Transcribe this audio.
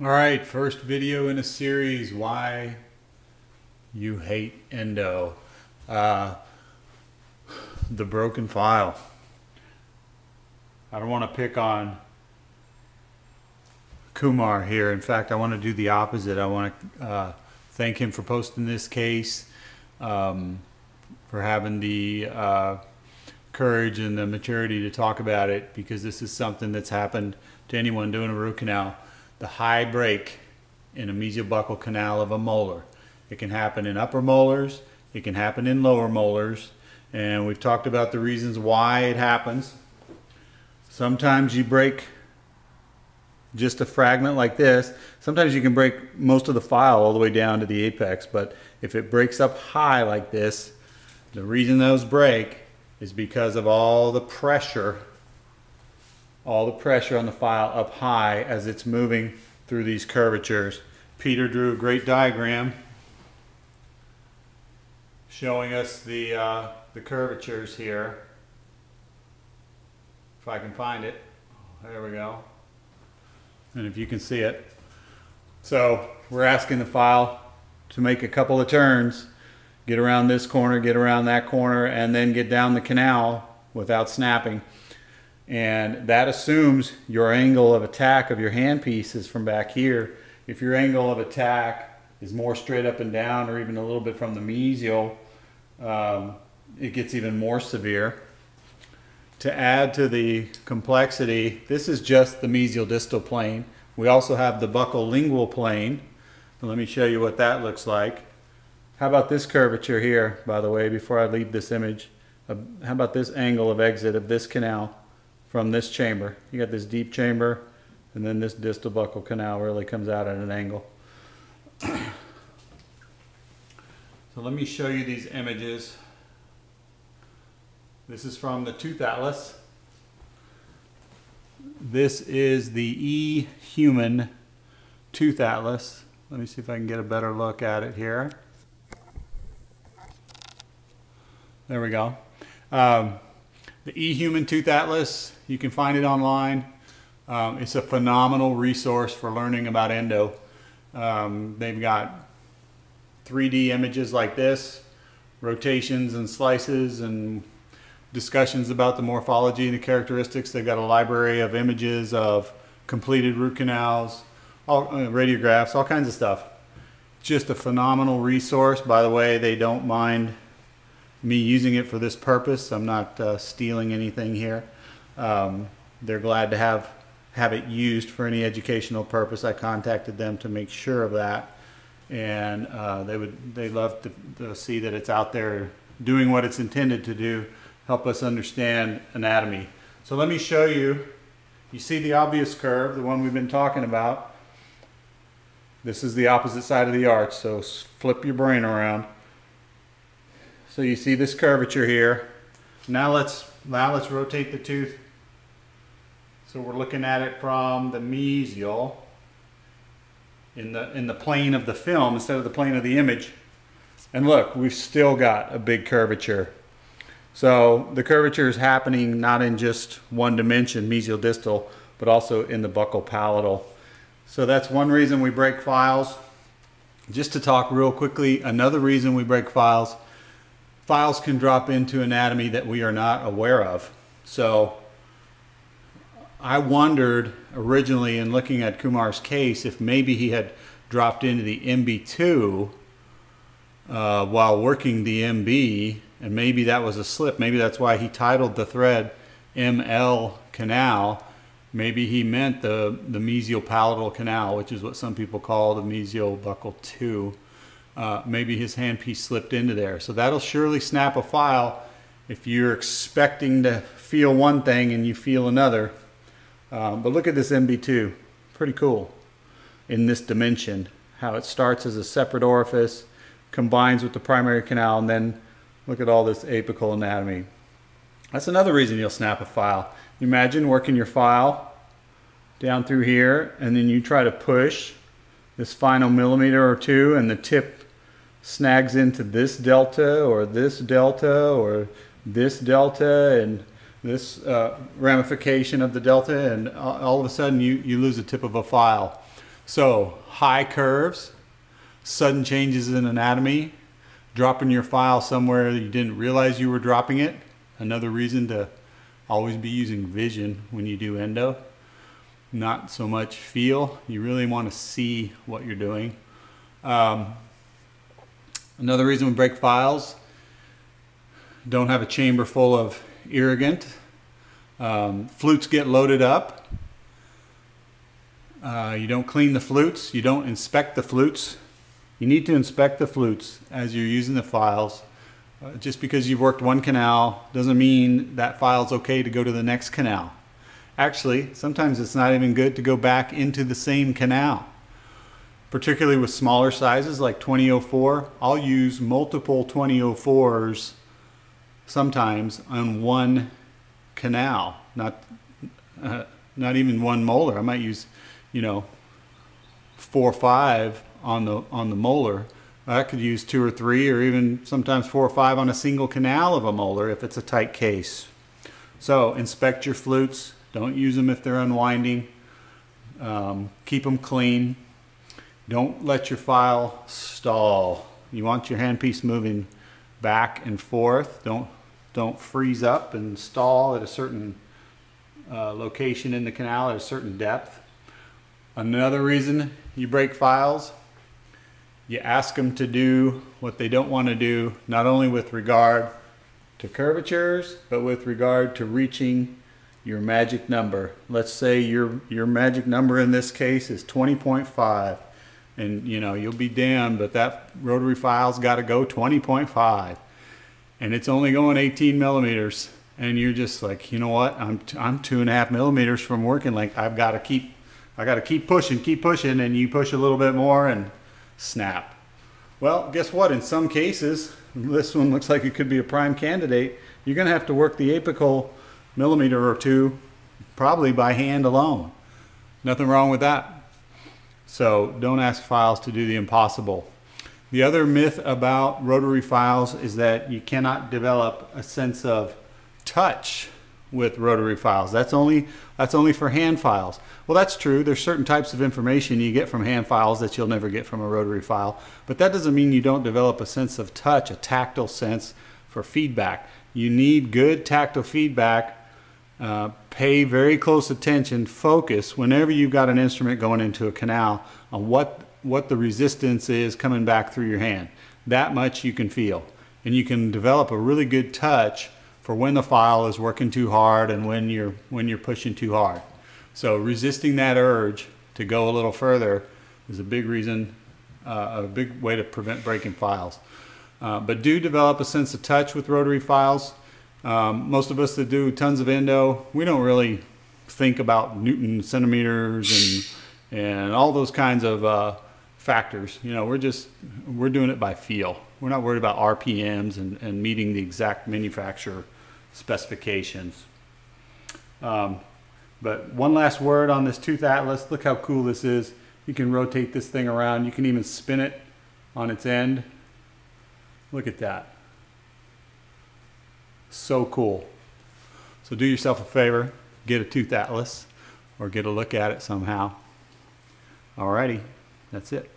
All right, first video in a series, why you hate Endo. Uh, the broken file. I don't want to pick on Kumar here. In fact, I want to do the opposite. I want to thank him for posting this case, for having the courage and the maturity to talk about it, because this is something that's happened to anyone doing a root canal. The high break in a mesial buccal canal of a molar. It can happen in upper molars, it can happen in lower molars, and we've talked about the reasons why it happens. Sometimes you break just a fragment like this. Sometimes you can break most of the file all the way down to the apex, but if it breaks up high like this, the reason those break is because of all the pressure on the file up high as it's moving through these curvatures. Peter drew a great diagram showing us the curvatures here. If I can find it. There we go. And if you can see it. So we're asking the file to make a couple of turns, get around this corner, get around that corner, and then get down the canal without snapping. And that assumes your angle of attack of your handpiece is from back here. If your angle of attack is more straight up and down, or even a little bit from the mesial, it gets even more severe. To add to the complexity, this is just the mesial distal plane. We also have the buccal lingual plane. Let me show you what that looks like. How about this curvature here, by the way, before I leave this image? How about this angle of exit of this canal from this chamber? You got this deep chamber, and then this distal buccal canal really comes out at an angle. So let me show you these images. This is from the tooth atlas. This is the E-Human tooth atlas. Let me see if I can get a better look at it here. There we go. The E-Human tooth atlas, you can find it online. It's a phenomenal resource for learning about endo. They've got 3D images like this, rotations and slices, and discussions about the morphology and the characteristics. They've got a library of images of completed root canals, radiographs, all kinds of stuff. Just a phenomenal resource. By the way, they don't mind me using it for this purpose. I'm not stealing anything here. They're glad to have it used for any educational purpose. I contacted them to make sure of that, and they'd love to see that it's out there doing what it's intended to do, help us understand anatomy. So let me show you. You see the obvious curve, the one we've been talking about. This is the opposite side of the arch, so flip your brain around. So you see this curvature here. Now let's rotate the tooth. So we're looking at it from the mesial in the plane of the film instead of the plane of the image. And look, we've still got a big curvature. So the curvature is happening not in just one dimension, mesial distal, but also in the buccal palatal. So that's one reason we break files. Just to talk real quickly, another reason we break files can drop into anatomy that we are not aware of. So I wondered originally in looking at Kumar's case if maybe he had dropped into the MB2 while working the MB, and maybe that was a slip. Maybe that's why he titled the thread ML canal. Maybe he meant the mesial palatal canal, which is what some people call the mesial buccal 2. Maybe his handpiece slipped into there. So that'll surely snap a file if you're expecting to feel one thing and you feel another. But look at this MB2. Pretty cool in this dimension. How it starts as a separate orifice, combines with the primary canal, and then look at all this apical anatomy. That's another reason you'll snap a file. Imagine working your file down through here, and then you try to push this final millimeter or two, and the tip snags into this delta, or this delta, or this delta, and this ramification of the delta, and all of a sudden you lose the tip of a file. So high curves, sudden changes in anatomy, dropping your file somewhere that you didn't realize you were dropping it. Another reason to always be using vision when you do endo. Not so much feel. You really want to see what you're doing. Another reason we break files, don't have a chamber full of irrigant. Flutes get loaded up. You don't clean the flutes. You don't inspect the flutes. You need to inspect the flutes as you're using the files. Just because you've worked one canal doesn't mean that file's okay to go to the next canal. Actually, sometimes it's not even good to go back into the same canal. Particularly with smaller sizes like 2004, I'll use multiple 2004s sometimes on one canal, not even one molar. I might use, 4 or 5 on the molar. I could use 2 or 3, or even sometimes 4 or 5 on a single canal of a molar if it's a tight case. So inspect your flutes. Don't use them if they're unwinding. Keep them clean. Don't let your file stall. You want your handpiece moving back and forth. Don't freeze up and stall at a certain location in the canal at a certain depth. Another reason you break files, you ask them to do what they don't want to do, not only with regard to curvatures, but with regard to reaching your magic number. Let's say your magic number in this case is 20.5, and you'll be damned, but that rotary file's got to go 20.5, and it's only going 18 millimeters, and you're just like, you know what? I'm 2.5 millimeters from working length. I got to keep pushing, and you push a little bit more, and snap. Well, guess what? In some cases, this one looks like it could be a prime candidate. You're going to have to work the apical millimeter or two, probably by hand alone. Nothing wrong with that. So don't ask files to do the impossible. The other myth about rotary files is that you cannot develop a sense of touch with rotary files. That's only for hand files. Well, that's true. There's certain types of information you get from hand files that you'll never get from a rotary file. But that doesn't mean you don't develop a sense of touch, a tactile sense for feedback. You need good tactile feedback. Pay very close attention, focus whenever you've got an instrument going into a canal on what the resistance is coming back through your hand. That much you can feel. And you can develop a really good touch for when the file is working too hard and when you're pushing too hard. So resisting that urge to go a little further is a big reason, a big way to prevent breaking files. But do develop a sense of touch with rotary files. Most of us that do tons of endo, we don't really think about Newton centimeters and all those kinds of factors. We're doing it by feel. We're not worried about RPMs and meeting the exact manufacturer specifications. But one last word on this tooth atlas. Look how cool this is. You can rotate this thing around. You can even spin it on its end. Look at that. So cool. So do yourself a favor, get a tooth atlas or get a look at it somehow. Alrighty, that's it.